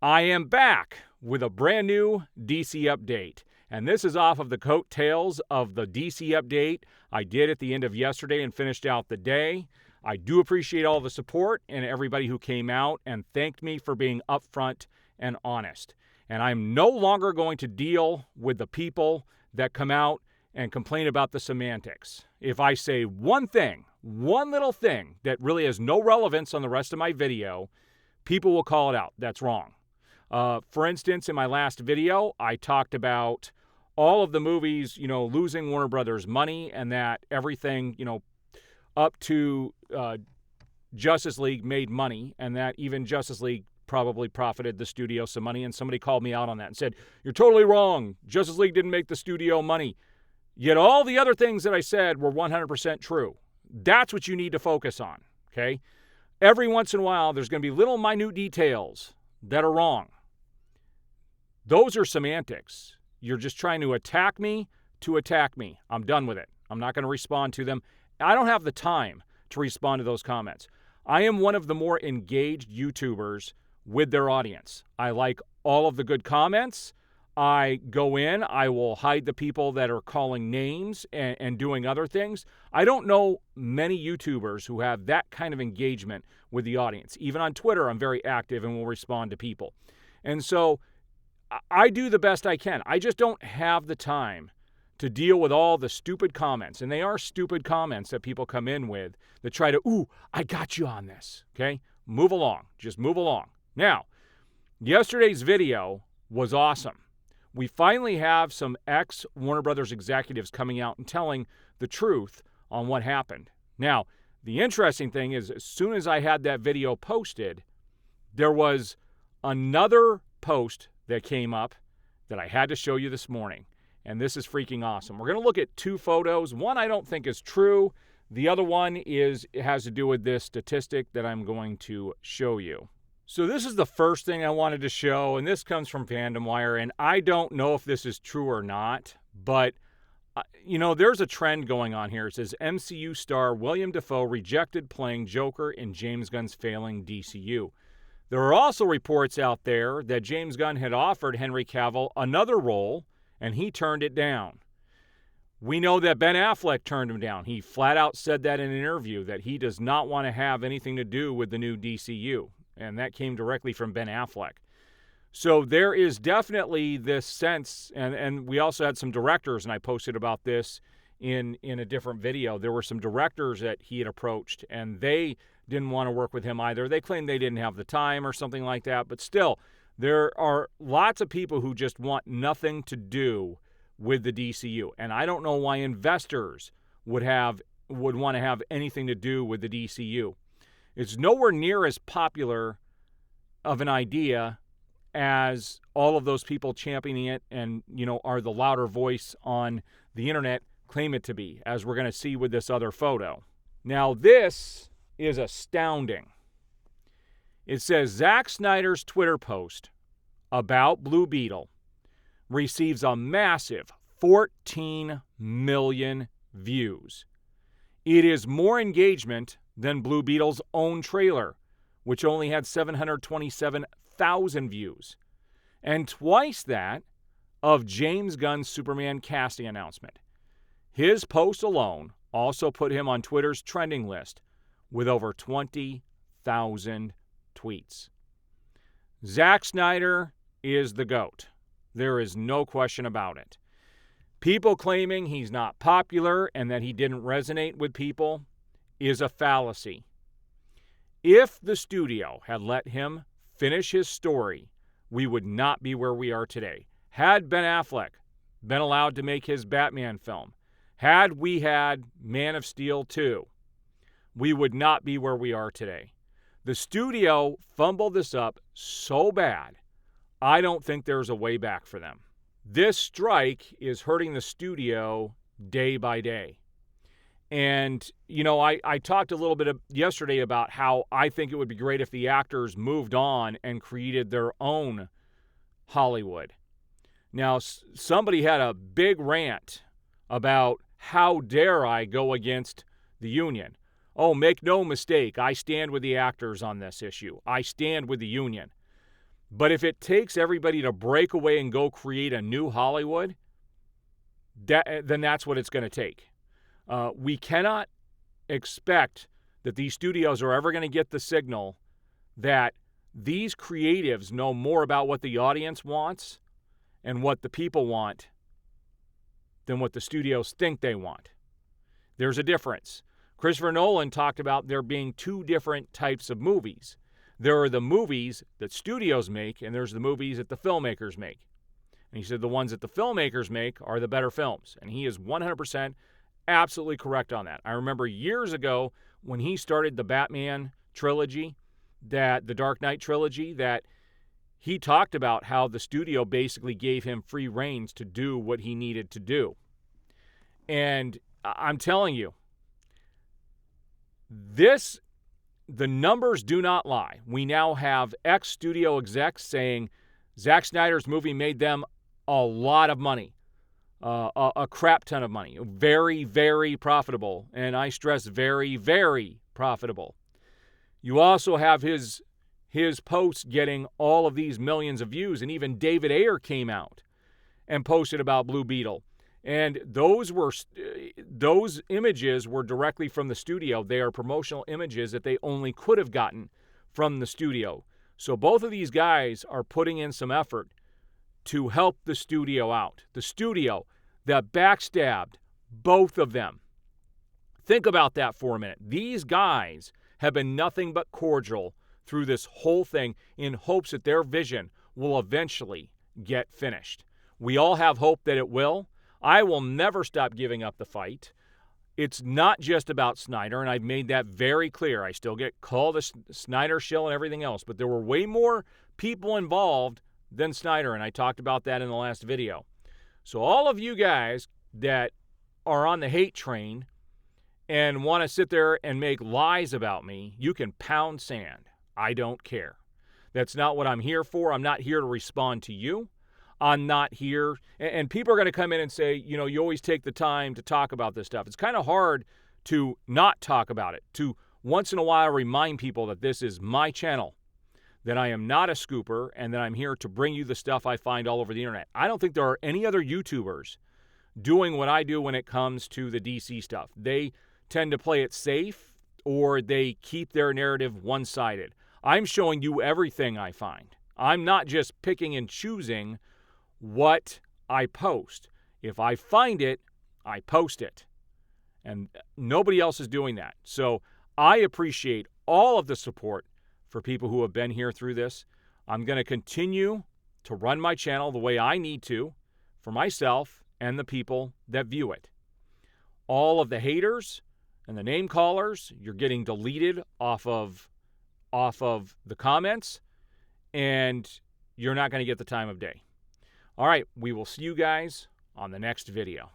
I am back with a brand new DC update. And this is off of the coattails of the DC update I did at the end of yesterday and finished out the day. I do appreciate all the support and everybody who came out and thanked me for being upfront and honest. And I'm no longer going to deal with the people that come out and complain about the semantics. If I say one thing, one little thing that really has no relevance on the rest of my video, people will call it out. That's wrong. For instance, in my last video, I talked about all of the movies, losing Warner Brothers money and that everything, up to Justice League made money and that even Justice League probably profited the studio some money. And somebody called me out on that and said, "You're totally wrong. Justice League didn't make the studio money." Yet all the other things that I said were 100% true. That's what you need to focus on, okay? Every once in a while, there's going to be little minute details that are wrong. Those are semantics. You're just trying to attack me to attack me. I'm done with it. I'm not going to respond to them. I don't have the time to respond to those comments. I am one of the more engaged YouTubers with their audience. I like all of the good comments. I go in, I will hide the people that are calling names and doing other things. I don't know many YouTubers who have that kind of engagement with the audience. Even on Twitter, I'm very active and will respond to people. And so I do the best I can. I just don't have the time to deal with all the stupid comments. And they are stupid comments that people come in with that try to, I got you on this. Okay? Move along. Just move along. Now, yesterday's video was awesome. We finally have some ex-Warner Brothers executives coming out and telling the truth on what happened. Now, the interesting thing is, as soon as I had that video posted, there was another post that came up that I had to show you this morning. And this is freaking awesome. We're going to look at two photos. One I don't think is true. The other one has to do with this statistic that I'm going to show you. So this is the first thing I wanted to show, and this comes from Fandom Wire, and I don't know if this is true or not, but, there's a trend going on here. It says MCU star William Dafoe rejected playing Joker in James Gunn's failing DCU. There are also reports out there that James Gunn had offered Henry Cavill another role, and he turned it down. We know that Ben Affleck turned him down. He flat out said that in an interview, that he does not want to have anything to do with the new DCU. And that came directly from Ben Affleck. So there is definitely this sense, and we also had some directors, and I posted about this in a different video. There were some directors that he had approached, and they didn't want to work with him either. They claimed they didn't have the time or something like that. But still, there are lots of people who just want nothing to do with the DCU. And I don't know why investors would want to have anything to do with the DCU. It's nowhere near as popular of an idea as all of those people championing it and, are the louder voice on the internet claim it to be, as we're going to see with this other photo. Now, this is astounding. It says Zack Snyder's Twitter post about Blue Beetle receives a massive 14 million views. It is more engagement than Blue Beetle's own trailer, which only had 727,000 views, and twice that of James Gunn's Superman casting announcement. His post alone also put him on Twitter's trending list with over 20,000 tweets. Zack Snyder is the GOAT. There is no question about it. People claiming he's not popular and that he didn't resonate with people is a fallacy. If the studio had let him finish his story, we would not be where we are today. Had Ben Affleck been allowed to make his Batman film, had we had Man of Steel 2, we would not be where we are today. The studio fumbled this up so bad, I don't think there's a way back for them. This strike is hurting the studio day by day. And, I talked a little bit yesterday about how I think it would be great if the actors moved on and created their own Hollywood. Now, somebody had a big rant about how dare I go against the union. Oh, make no mistake, I stand with the actors on this issue. I stand with the union. But if it takes everybody to break away and go create a new Hollywood, then that's what it's going to take. We cannot expect that these studios are ever going to get the signal that these creatives know more about what the audience wants and what the people want than what the studios think they want. There's a difference. Christopher Nolan talked about there being two different types of movies. There are the movies that studios make, and there's the movies that the filmmakers make. And he said the ones that the filmmakers make are the better films. And he is 100% absolutely correct on that. I remember years ago when he started the Batman trilogy, the Dark Knight trilogy, that he talked about how the studio basically gave him free reins to do what he needed to do. And I'm telling you, the numbers do not lie. We now have ex-studio execs saying Zack Snyder's movie made them a lot of money, a crap ton of money, very, very profitable. And I stress very, very profitable. You also have his posts getting all of these millions of views, and even David Ayer came out and posted about Blue Beetle. And those images were directly from the studio. They are promotional images that they only could have gotten from the studio. So both of these guys are putting in some effort to help the studio out. The studio that backstabbed both of them. Think about that for a minute. These guys have been nothing but cordial through this whole thing in hopes that their vision will eventually get finished. We all have hope that it will. I will never stop giving up the fight. It's not just about Snyder, and I've made that very clear. I still get called a Snyder shill and everything else, but there were way more people involved than Snyder, and I talked about that in the last video. So all of you guys that are on the hate train and want to sit there and make lies about me, you can pound sand. I don't care. That's not what I'm here for. I'm not here to respond to you. I'm not here. And people are going to come in and say, you know, you always take the time to talk about this stuff. It's kind of hard to not talk about it, to once in a while remind people that this is my channel, that I am not a scooper, and that I'm here to bring you the stuff I find all over the internet. I don't think there are any other YouTubers doing what I do when it comes to the DC stuff. They tend to play it safe, or they keep their narrative one-sided. I'm showing you everything I find. I'm not just picking and choosing what I post. If I find it, I post it. And nobody else is doing that. So I appreciate all of the support for people who have been here through this. I'm going to continue to run my channel the way I need to for myself and the people that view it. All of the haters and the name callers, you're getting deleted off of the comments, and you're not going to get the time of day. All right, we will see you guys on the next video.